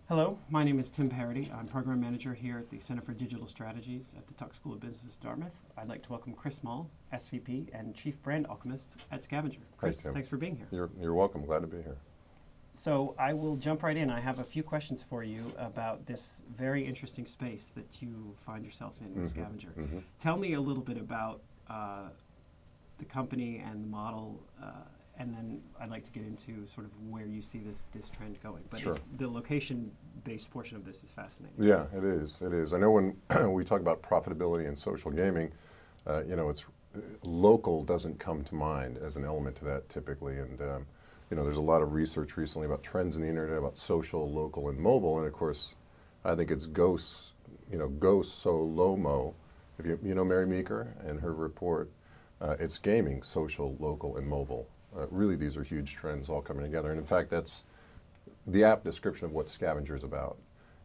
Hello, my name is Tim Parody. I'm Program Manager here at the Center for Digital Strategies at the Tuck School of Business, Dartmouth. I'd like to welcome Chris Mahl, SVP and Chief Brand Alchemist at Scavenger. Chris, thanks for being here. You're welcome. Glad to be here. So I will jump right in. I have a few questions for you about this very interesting space that you find yourself in with Scavenger. Tell me a little bit about the company and the model, and then I'd like to get into sort of where you see this trend going. But Sure. the location-based portion of this is fascinating. Yeah, it is. It is. I know when we talk about profitability in social gaming, it's local doesn't come to mind as an element to that typically. And there's a lot of research recently about trends in the internet about social, local, and mobile. And of course, I think it's go so low-mo. If you know Mary Meeker and her report, it's gaming, social, local, and mobile. Really, these are huge trends all coming together. And in fact, that's the apt description of what Scavenger is about.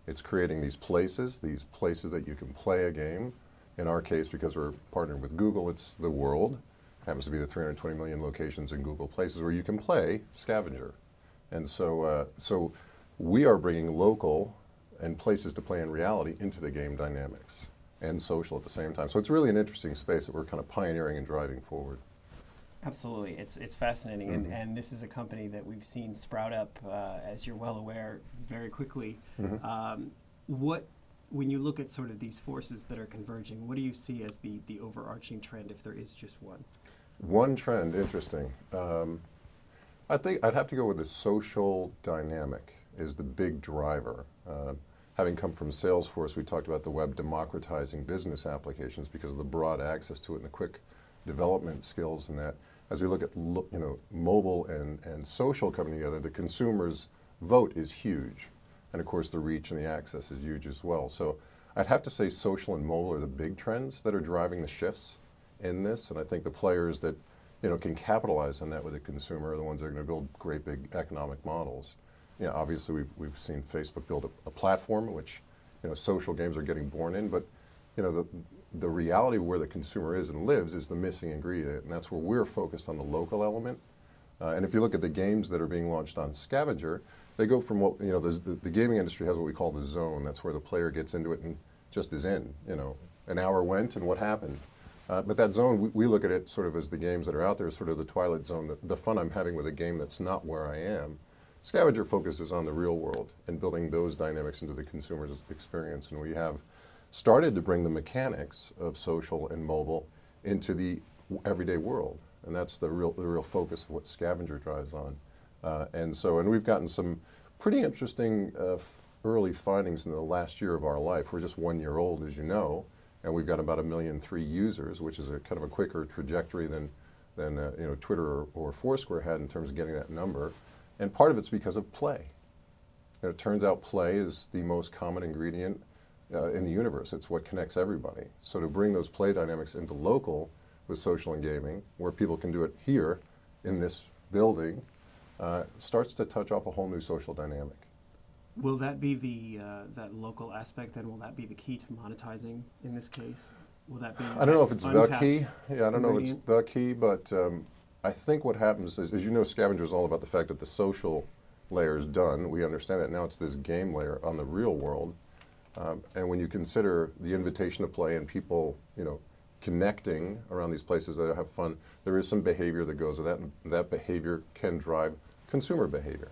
It's creating these places that you can play a game. In our case, because we're partnered with Google, it's the world. It happens to be the 320 million locations in Google Places where you can play Scavenger. And so we are bringing local and places to play in reality into the game dynamics and social at the same time. So it's really an interesting space that we're kind of pioneering and driving forward. Absolutely, it's fascinating, and this is a company that we've seen sprout up, as you're well aware, very quickly. When you look at sort of these forces that are converging, what do you see as the overarching trend, if there is just one? One trend, interesting. I think I'd have to go with the social dynamic is the big driver. Having come from Salesforce, we talked about the web democratizing business applications because of the broad access to it and the quick development skills and that. As we look at mobile and social coming together, the consumer's vote is huge. And of course the reach and the access is huge as well. So I'd have to say social and mobile are the big trends that are driving the shifts in this. And I think the players that can capitalize on that with the consumer are the ones that are going to build great big economic models. Obviously we've seen Facebook build a platform in which social games are getting born in, but the reality of where the consumer is and lives is the missing ingredient, and that's where we're focused on the local element. And if you look at the games that are being launched on Scavenger, they go from what, the gaming industry has what we call the zone. That's where the player gets into it and just is in. An hour went and what happened? But that zone, we look at it sort of as the games that are out there, sort of the twilight zone, the fun I'm having with a game that's not where I am. Scavenger focuses on the real world and building those dynamics into the consumer's experience, and we have started to bring the mechanics of social and mobile into the everyday world, and that's the real focus of what Scavenger drives on. And we've gotten some pretty interesting early findings in the last year of our life. We're just 1 year old, as you know, and we've got about 1.3 million users, which is a kind of a quicker trajectory than Twitter or Foursquare had in terms of getting that number. And part of it's because of play. It turns out play is the most common ingredient in the universe. It's what connects everybody. So to bring those play dynamics into local with social and gaming, where people can do it here in this building, starts to touch off a whole new social dynamic. Will that be that local aspect, then will that be the key to monetizing in this case? Will that be I don't know if it's the key. Yeah, I don't know if it's ingredient? the key, but I think what happens is, as you know, Scavenger is all about the fact that the social layer is done. We understand that now it's this game layer on the real world. And when you consider the invitation to play and people, connecting around these places that have fun, there is some behavior that goes with that, and that behavior can drive consumer behavior.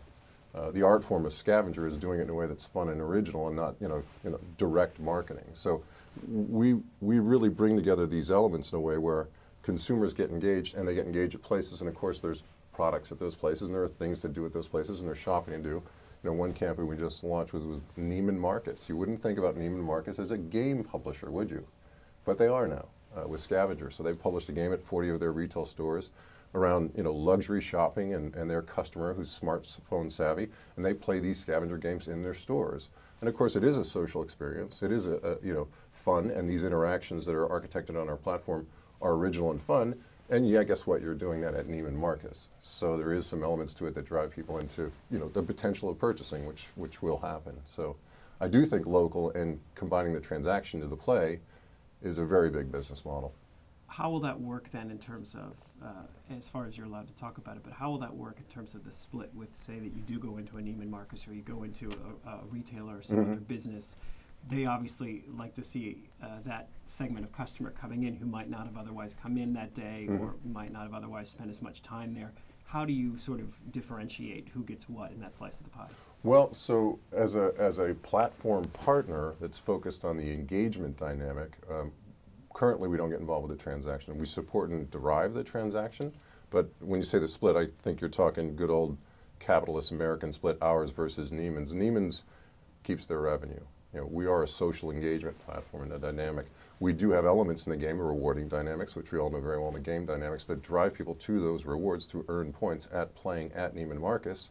The art form of Scavenger is doing it in a way that's fun and original and not, direct marketing. So we really bring together these elements in a way where consumers get engaged, and they get engaged at places, and of course there's products at those places, and there are things to do at those places, and there's shopping to do. One campaign we just launched was Neiman Marcus. You wouldn't think about Neiman Marcus as a game publisher, would you? But they are now with Scavenger. So they've published a game at 40 of their retail stores around luxury shopping and their customer who's smartphone savvy, and they play these Scavenger games in their stores. And of course, it is a social experience. It is a fun, and these interactions that are architected on our platform are original and fun. And yeah, guess what? You're doing that at Neiman Marcus. So there is some elements to it that drive people into the potential of purchasing, which will happen. So I do think local and combining the transaction to the play is a very big business model. how will that work then in terms of, as far as you're allowed to talk about it, but how will that work in terms of the split with, say, that you do go into a Neiman Marcus or you go into a retailer or some other business? They obviously like to see that segment of customer coming in who might not have otherwise come in that day or might not have otherwise spent as much time there. How do you sort of differentiate who gets what in that slice of the pie? Well, so as a platform partner that's focused on the engagement dynamic, currently we don't get involved with the transaction. We support and derive the transaction, but when you say the split, I think you're talking good old capitalist American split, ours versus Neiman's. Neiman's keeps their revenue. You know, we are a social engagement platform in a dynamic. We do have elements in the game, rewarding dynamics, which we all know very well in the game dynamics, that drive people to those rewards through earned points at playing at Neiman Marcus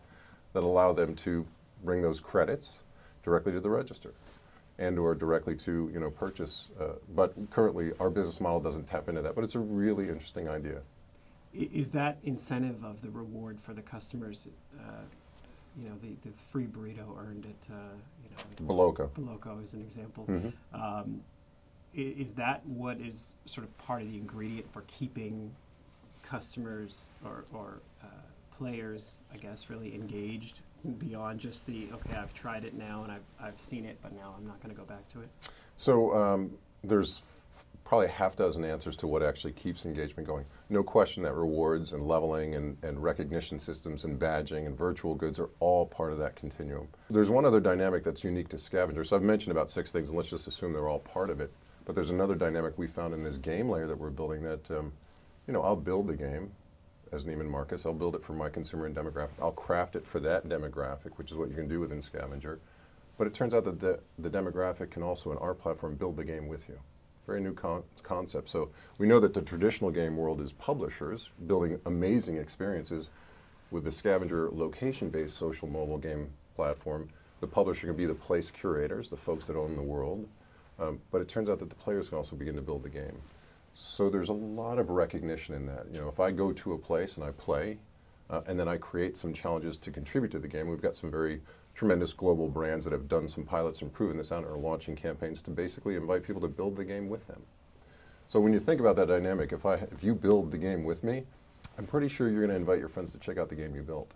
that allow them to bring those credits directly to the register and or directly to, you know, purchase. But currently our business model doesn't tap into that, but it's a really interesting idea. Is that incentive of the reward for the customers, you know, the free burrito earned at, you know, Boloco is an example. Is that what is sort of part of the ingredient for keeping customers or players, I guess, really engaged beyond just the, okay, I've tried it now and I've seen it, but now I'm not going to go back to it? So there's probably half dozen answers to what actually keeps engagement going. No question that rewards and leveling and recognition systems and badging and virtual goods are all part of that continuum. There's one other dynamic that's unique to Scavenger. So I've mentioned about 6 things, and let's just assume they're all part of it. But there's another dynamic we found in this game layer that we're building that, you know, I'll build the game as Neiman Marcus. I'll build it for my consumer and demographic. I'll craft it for that demographic, which is what you can do within Scavenger. But it turns out that the demographic can also, in our platform, build the game with you. Very new concept. So we know that the traditional game world is publishers building amazing experiences. With the Scavenger location-based social mobile game platform, the publisher can be the place curators, the folks that own the world. But it turns out that the players can also begin to build the game. So there's a lot of recognition in that. You know, if I go to a place and I play, and then I create some challenges to contribute to the game, we've got some very tremendous global brands that have done some pilots and proven this out and are launching campaigns to basically invite people to build the game with them. So when you think about that dynamic, if you build the game with me, I'm pretty sure you're going to invite your friends to check out the game you built.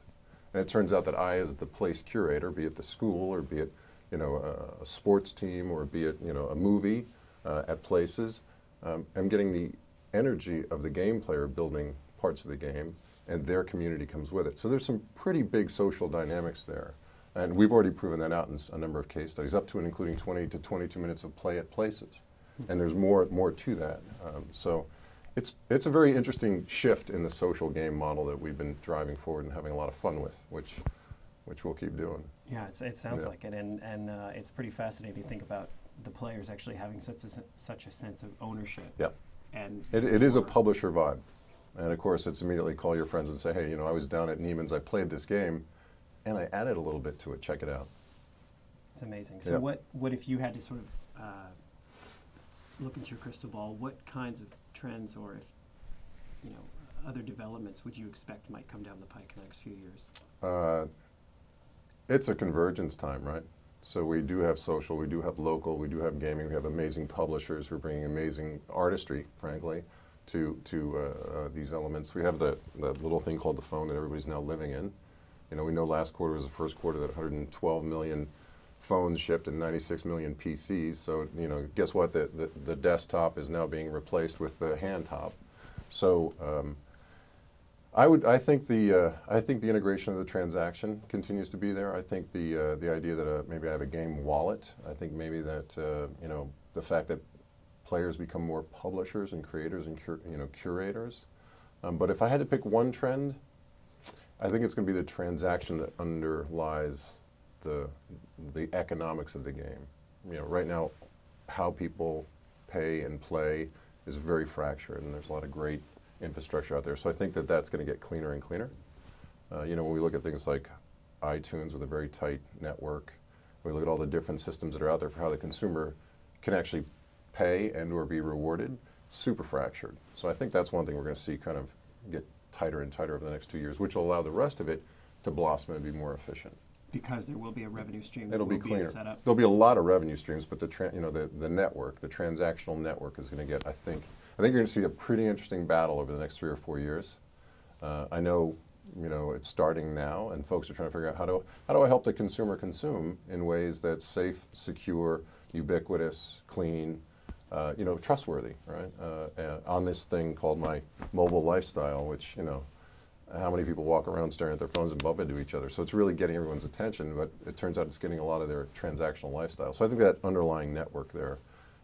And it turns out that I, as the place curator, be it the school or be it, you know, a sports team or be it, you know, a movie at places, I'm getting the energy of the game player building parts of the game, and their community comes with it. So there's some pretty big social dynamics there. And we've already proven that out in a number of case studies, up to and including 20 to 22 minutes of play at places. And there's more to that. So it's a very interesting shift in the social game model that we've been driving forward and having a lot of fun with, which we'll keep doing. Yeah, it sounds like it, and it's pretty fascinating to think about the players actually having such a sense of ownership. Yeah, and it is a publisher vibe, and of course it's immediately call your friends and say, hey, you know, I was down at Neiman's, I played this game, and I added a little bit to it. Check it out. It's amazing. So what if you had to sort of look into your crystal ball? What kinds of trends, or if you know, other developments would you expect might come down the pike in the next few years? It's a convergence time, right? So we do have social, we do have local, we do have gaming, we have amazing publishers who are bringing amazing artistry, frankly, to these elements. We have that little thing called the phone that everybody's now living in. You know, we know last quarter was the first quarter that 112 million phones shipped and 96 million PCs. So, you know, guess what? The desktop is now being replaced with the hand top. So I think the integration of the transaction continues to be there. I think the idea that maybe I have a game wallet. I think maybe that you know, the fact that players become more publishers and creators and curators. But if I had to pick one trend, I think it's going to be the transaction that underlies the economics of the game. You know, right now, how people pay and play is very fractured, and there's a lot of great infrastructure out there. So I think that that's going to get cleaner and cleaner. You know, when we look at things like iTunes with a very tight network, we look at all the different systems that are out there for how the consumer can actually pay and or be rewarded, super fractured. So I think that's one thing we're going to see kind of get tighter and tighter over the next 2 years, which will allow the rest of it to blossom and be more efficient. Because there will be a revenue stream. It'll be cleaner. There'll be a lot of revenue streams, but the network, the transactional network is going to get, I think, I think you're going to see a pretty interesting battle over the next 3 or 4 years. I know, it's starting now, and folks are trying to figure out how do I help the consumer consume in ways that's safe, secure, ubiquitous, clean, trustworthy, right? On this thing called my mobile lifestyle, which, how many people walk around staring at their phones and bump into each other? So it's really getting everyone's attention, but it turns out it's getting a lot of their transactional lifestyle. So I think that underlying network there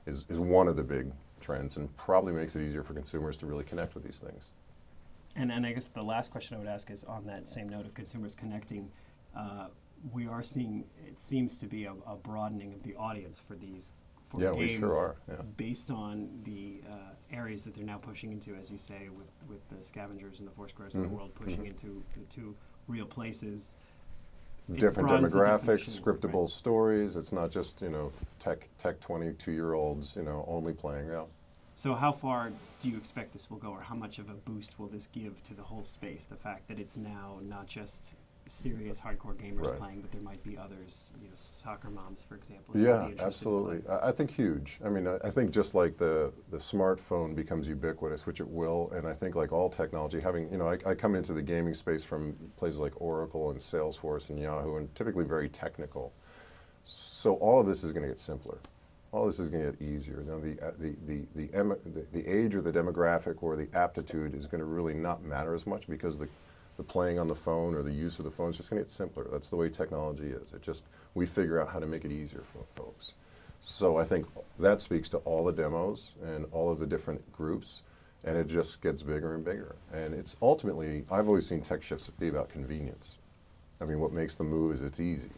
is one of the big trends, and probably makes it easier for consumers to really connect with these things. And I guess the last question I would ask is on that same note of consumers connecting, we are seeing, it seems to be a broadening of the audience for these games, we sure are. Yeah. Based on the areas that they're now pushing into, as you say, with the Scavengers and the Foursquares of the world pushing into real places. Different demographics, scriptable stories. It's not just tech 22-year-olds only playing out. So how far do you expect this will go, or how much of a boost will this give to the whole space? The fact that it's now not just serious hardcore gamers playing, but there might be others, soccer moms, for example. Yeah, absolutely. I think huge. I mean, I think just like the smartphone becomes ubiquitous, which it will, and I think like all technology, having, I come into the gaming space from places like Oracle and Salesforce and Yahoo, and typically very technical. So all of this is going to get simpler. All this is going to get easier. The age or the demographic or the aptitude is going to really not matter as much, because the playing on the phone or the use of the phone is just going to get simpler. That's the way technology is. We figure out how to make it easier for folks. So I think that speaks to all the demos and all of the different groups, and it just gets bigger and bigger. And it's ultimately, I've always seen tech shifts be about convenience. I mean, what makes the move is it's easy.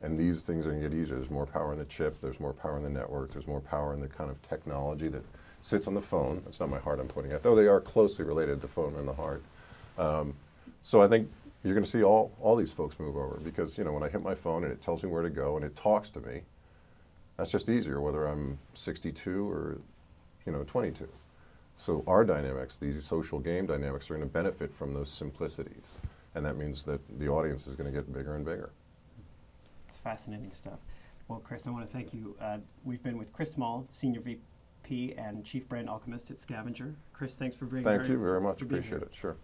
And these things are going to get easier. There's more power in the chip, there's more power in the network, there's more power in the kind of technology that sits on the phone. That's not my heart I'm pointing at, though they are closely related, the phone and the heart. So I think you're going to see all these folks move over, because when I hit my phone and it tells me where to go and it talks to me, that's just easier whether I'm 62 or 22. So our dynamics, these social game dynamics, are going to benefit from those simplicities, and that means that the audience is going to get bigger and bigger. It's fascinating stuff. Well, Chris, I want to thank you. We've been with Chris Mahl, Senior VP and Chief Brand Alchemist at Scavenger. Chris, thanks for being here. Thank you very much. Appreciate it. Sure.